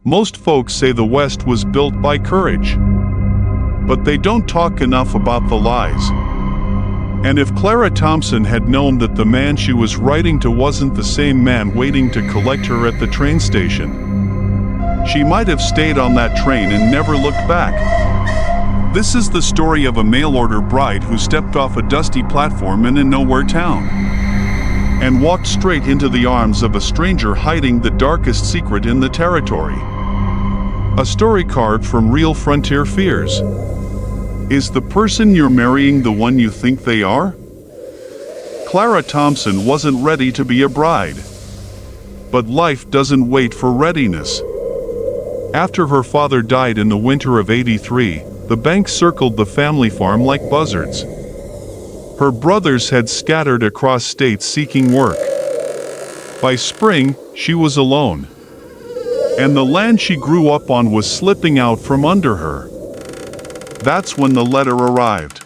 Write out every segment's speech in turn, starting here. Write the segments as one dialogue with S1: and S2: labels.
S1: Most folks say the West was built by courage, but they don't talk enough about the lies. And if Clara Thompson had known that the man she was writing to wasn't the same man waiting to collect her at the train station, she might have stayed on that train and never looked back. This is the story of a mail-order bride who stepped off a dusty platform in a nowhere town and walked straight into the arms of a stranger hiding the darkest secret in the territory. A story carved from real frontier fears. Is the person you're marrying the one you think they are? Clara Thompson wasn't ready to be a bride. But life doesn't wait for readiness. After her father died in the winter of '83, the bank circled the family farm like buzzards. Her brothers had scattered across states seeking work. By spring, she was alone. And the land she grew up on was slipping out from under her. That's when the letter arrived.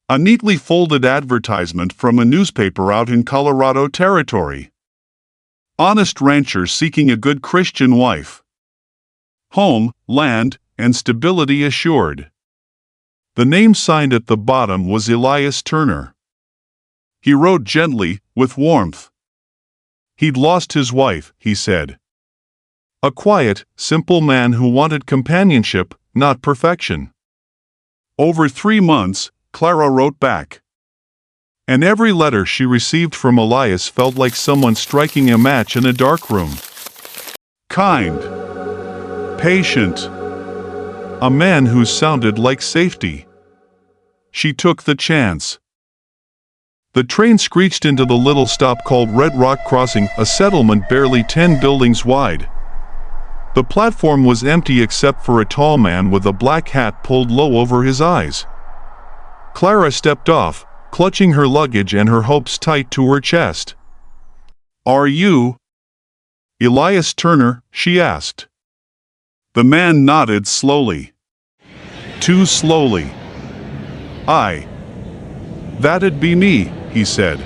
S1: A neatly folded advertisement from a newspaper out in Colorado Territory. Honest ranchers seeking a good Christian wife. Home, land, and stability assured. The name signed at the bottom was Elias Turner. He wrote gently, with warmth. He'd lost his wife, he said. A quiet, simple man who wanted companionship, not perfection. Over 3 months, Clara wrote back. And every letter she received from Elias felt like someone striking a match in a dark room. Kind. Patient. A man who sounded like safety. She took the chance. The train screeched into the little stop called Red Rock Crossing, a settlement barely 10 buildings wide. The platform was empty except for a tall man with a black hat pulled low over his eyes. Clara stepped off, clutching her luggage and her hopes tight to her chest. Are you Elias Turner? She asked. The man nodded slowly. Too slowly. That'd be me, he said.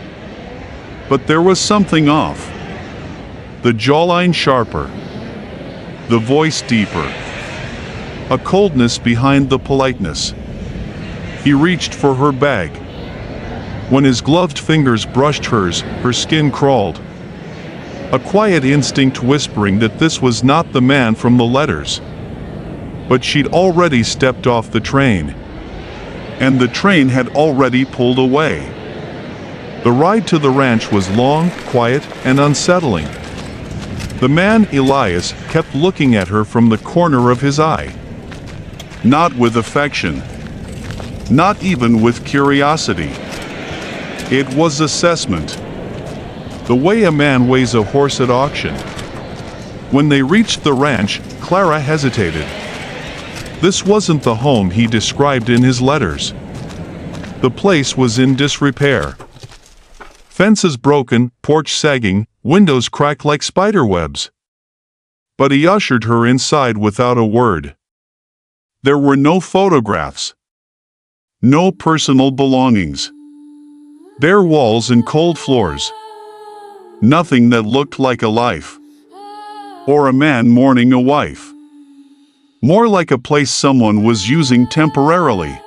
S1: But there was something off. The jawline sharper. The voice deeper. A coldness behind the politeness. He reached for her bag. When his gloved fingers brushed hers, her skin crawled. A quiet instinct whispering that this was not the man from the letters. But she'd already stepped off the train. And the train had already pulled away. The ride to the ranch was long, quiet, and unsettling. The man, Elias, kept looking at her from the corner of his eye. Not with affection. Not even with curiosity. It was assessment. The way a man weighs a horse at auction. When they reached the ranch, Clara hesitated. This wasn't the home he described in his letters. The place was in disrepair. Fences broken, porch sagging, windows cracked like spider webs. But he ushered her inside without a word. There were no photographs. No personal belongings. Bare walls and cold floors. Nothing that looked like a life. Or a man mourning a wife. More like a place someone was using temporarily.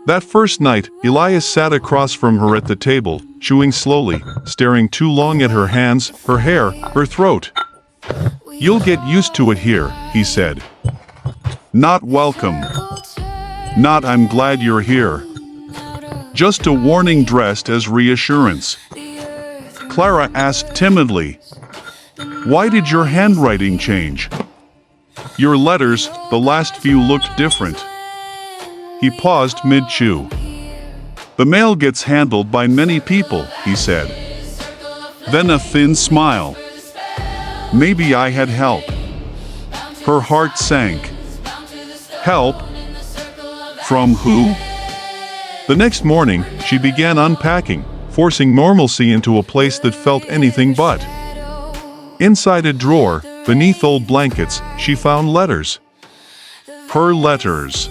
S1: That first night, Elias sat across from her at the table, chewing slowly, staring too long at her hands, her hair, her throat. You'll get used to it here, he said. Not welcome. Not I'm glad you're here. Just a warning dressed as reassurance. Clara asked timidly, why did your handwriting change? Your letters, the last few looked different. He paused mid-chew. The mail gets handled by many people, he said. Then a thin smile. Maybe I had help. Her heart sank. Help? From who? The next morning, she began unpacking, forcing normalcy into a place that felt anything but. Inside a drawer, beneath old blankets, she found letters. Her letters.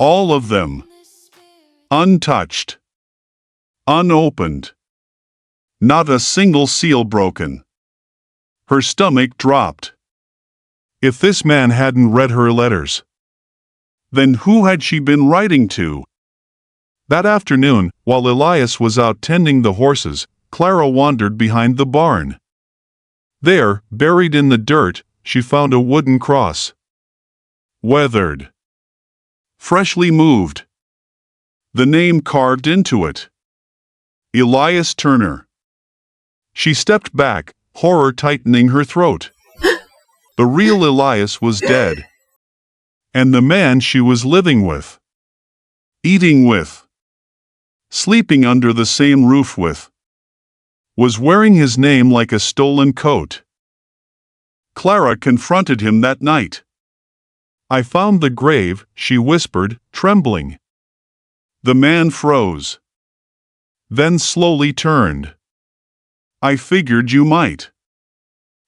S1: All of them. Untouched. Unopened. Not a single seal broken. Her stomach dropped. If this man hadn't read her letters, then who had she been writing to? That afternoon, while Elias was out tending the horses, Clara wandered behind the barn. There, buried in the dirt, she found a wooden cross. Weathered. Freshly moved. The name carved into it. Elias Turner. She stepped back, horror tightening her throat. The real Elias was dead. And the man she was living with, eating with, sleeping under the same roof with, was wearing his name like a stolen coat. Clara confronted him that night. "I found the grave," she whispered, trembling. The man froze. Then slowly turned. "I figured you might."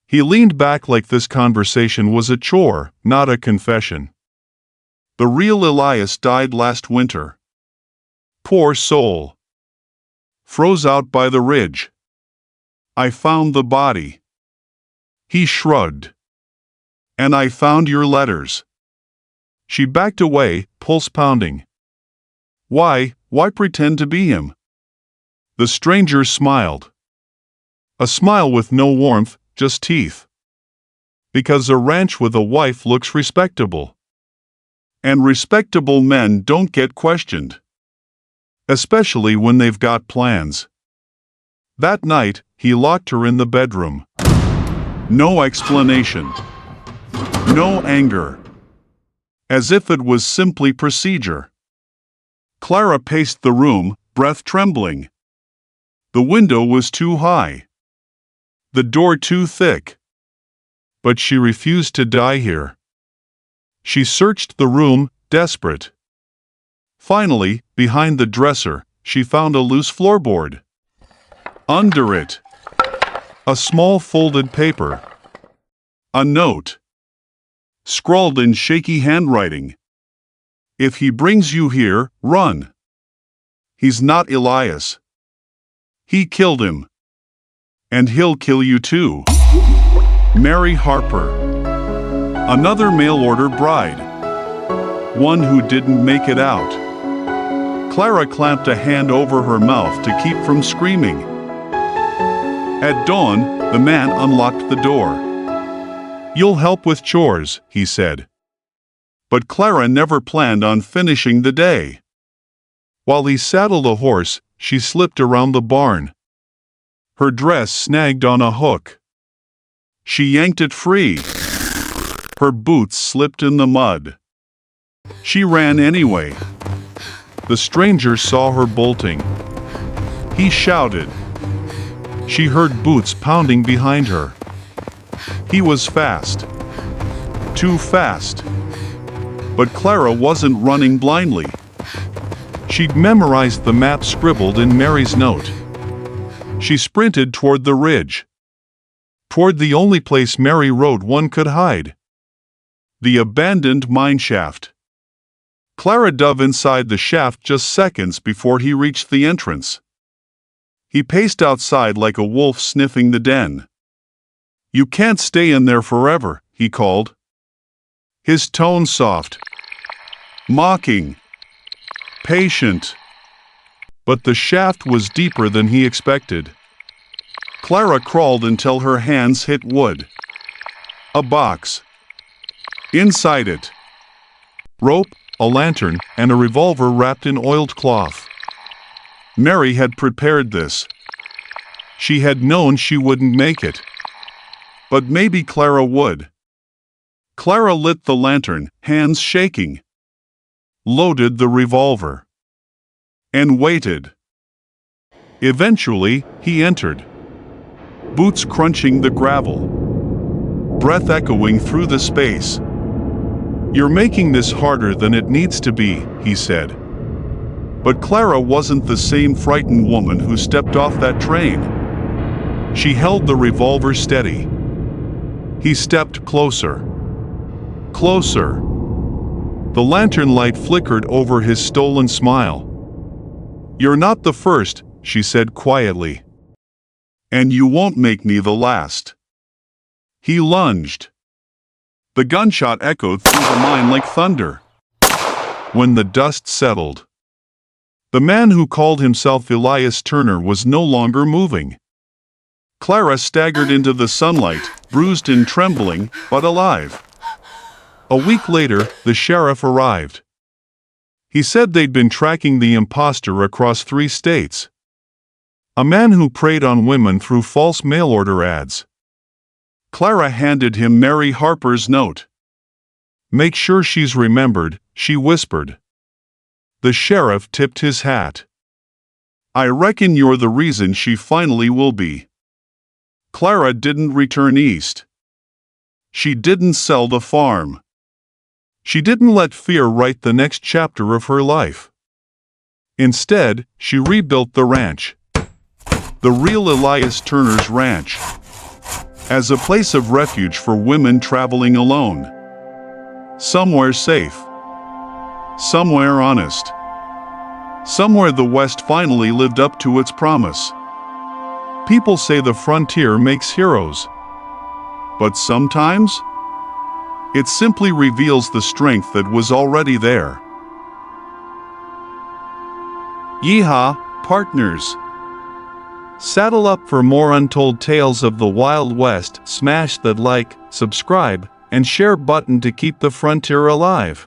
S1: He leaned back like this conversation was a chore, not a confession. "The real Elias died last winter. Poor soul. Froze out by the ridge. I found the body." He shrugged. "And I found your letters." She backed away, pulse pounding. Why pretend to be him? The stranger smiled. A smile with no warmth, just teeth. Because a ranch with a wife looks respectable. And respectable men don't get questioned. Especially when they've got plans. That night, he locked her in the bedroom. No explanation. No anger. As if it was simply procedure. Clara paced the room, breath trembling. The window was too high. The door too thick. But she refused to die here. She searched the room, desperate. Finally, behind the dresser, she found a loose floorboard. Under it, a small folded paper. A note. Scrawled in shaky handwriting. "If he brings you here, run. He's not Elias. He killed him. And he'll kill you too. Mary Harper." Another mail-order bride. One who didn't make it out. Clara clamped a hand over her mouth to keep from screaming. At dawn, the man unlocked the door. "You'll help with chores," he said. But Clara never planned on finishing the day. While he saddled a horse, she slipped around the barn. Her dress snagged on a hook. She yanked it free. Her boots slipped in the mud. She ran anyway. The stranger saw her bolting. He shouted. She heard boots pounding behind her. He was fast. Too fast. But Clara wasn't running blindly. She'd memorized the map scribbled in Mary's note. She sprinted toward the ridge. Toward the only place Mary wrote one could hide. The abandoned mine shaft. Clara dove inside the shaft just seconds before he reached the entrance. He paced outside like a wolf sniffing the den. "You can't stay in there forever," he called. His tone soft. Mocking. Patient. But the shaft was deeper than he expected. Clara crawled until her hands hit wood. A box. Inside it, rope, a lantern, and a revolver wrapped in oiled cloth. Mary had prepared this. She had known she wouldn't make it. But maybe Clara would. Clara lit the lantern, hands shaking. Loaded the revolver. And waited. Eventually, he entered. Boots crunching the gravel. Breath echoing through the space. "You're making this harder than it needs to be," he said. But Clara wasn't the same frightened woman who stepped off that train. She held the revolver steady. He stepped closer. Closer. The lantern light flickered over his stolen smile. "You're not the first," she said quietly. "And you won't make me the last." He lunged. The gunshot echoed through the mine like thunder. When the dust settled, the man who called himself Elias Turner was no longer moving. Clara staggered into the sunlight, bruised and trembling, but alive. A week later, the sheriff arrived. He said they'd been tracking the imposter across 3 states. A man who preyed on women through false mail-order ads. Clara handed him Mary Harper's note. "Make sure she's remembered," she whispered. The sheriff tipped his hat. "I reckon you're the reason she finally will be." Clara didn't return east. She didn't sell the farm. She didn't let fear write the next chapter of her life. Instead, she rebuilt the ranch. The real Elias Turner's ranch. As a place of refuge for women traveling alone. Somewhere safe. Somewhere honest. Somewhere the West finally lived up to its promise. People say the frontier makes heroes. But sometimes, it simply reveals the strength that was already there. Yeehaw, partners! Saddle up for more untold tales of the Wild West. Smash that like, subscribe, and share button to keep the frontier alive.